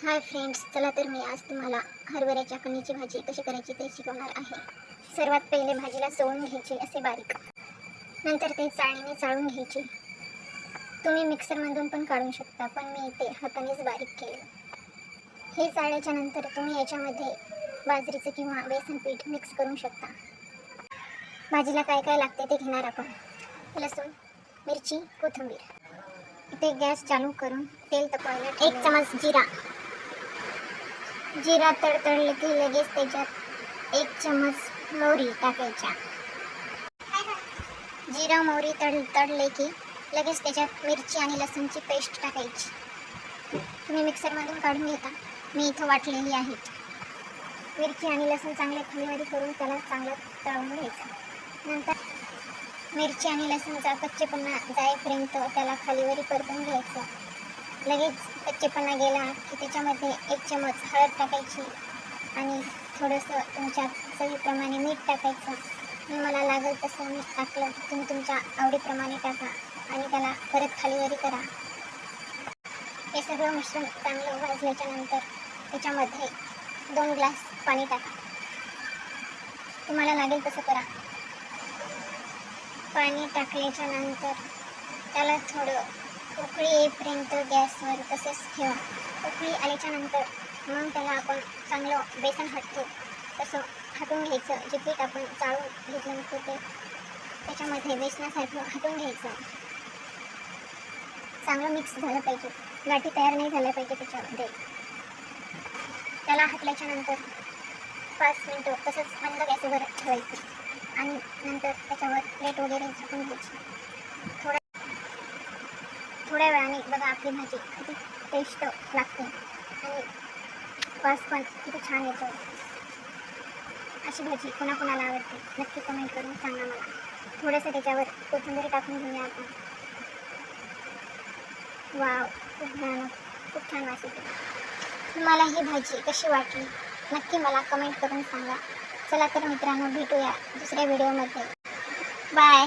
Hi friends, चला तर मी आज तुम्हाला हरभऱ्याच्या कणीची भाजी कशी करायची ते शिकवणार आहे। सर्वात पहिले भाजीला सोलून घ्यायची असे बारीक, नंतर ते चाळणीने चाळून घ्यायची। तुम्ही मिक्सरमधून पण काढू शकता, पण मी इथे हातानेच बारीक केले। हे चाळल्याच्या नंतर तुम्ही याच्यामध्ये बाजरीचं किंवा बेसन पीठ मिक्स करू शकता। भाजीला काय काय लागते ते घेणार आपण। लसूण, मिरची, कोथिंबीर। इथे गॅस चालू करून तेल तापवायला ठेवले। 1 चमच जिरा तडतडले की लगेच त्याच्यात 1 चमच मोहरी टाकायच्या। जिरा मोहरी तडतडले की लगेच त्याच्यात मिरची आणि लसूणची पेस्ट टाकायची। तुम्ही मिक्सरमधून काढून घेता, मी इथं वाटलेली आहे। मिरची आणि लसूण चांगले खडीवडी करून त्याला चांगलं तळून घ्यायचं। नंतर मिरची आणि लसूणचा कच्चेपणा जाईपर्यंत त्याला खालीवरी परतून घ्यायचं। लगेच कच्चेपणा गेला की त्याच्यामध्ये 1 चमच हळद टाकायची आणि थोडंसं तुमच्या चवीप्रमाणे मीठ टाकायचं। मी मला लागेल तसं मीठ टाकलं, तुम्ही तुमच्या आवडीप्रमाणे टाका आणि त्याला परत खालीवरी करा। हे सगळं मिश्रण चांगलं भाजल्याच्या नंतर त्याच्यामध्ये 2 ग्लास पाणी टाका। तुम्हाला लागेल तसं करा। पाणी टाकल्याच्या नंतर त्याला थोडं उकळी येईपर्यंत गॅसवर तसेच ठेवा। उकळी आल्याच्या नंतर मग त्याला आपण चांगलं बेसन हटतो तसं हटून घ्यायचं। जे पीठ आपण चाळून घेतलं होतं ते त्याच्यामध्ये बेसनासारखं हटून घ्यायचं। चांगलं मिक्स झालं पाहिजे, गाठी तयार नाही झाल्या पाहिजे त्याच्यामध्ये। त्याला हटल्याच्या नंतर 5 मिनिटं तसंच बंद गॅसवर ठेवायचं आणि नंतर त्याच्यावर प्लेट वगैरे झाकून घ्यायची। थोड्या वेळाने बघा आपली भाजी किती टेस्ट लागते आणि वास पण किती छान येतो। अशी भाजी कोणाकोणाला आवडते नक्की कमेंट करून सांगा मला। थोडंसं त्याच्यावर कोथिंबीर टाकून घेऊया आपण। वाव, खूप भयानक, खूप छान वास येतो। तुम्हाला ही भाजी कशी वाटली नक्की मला कमेंट करून सांगा। चला तर मित्रांनो, भेटूया दुसऱ्या व्हिडिओमध्ये। बाय।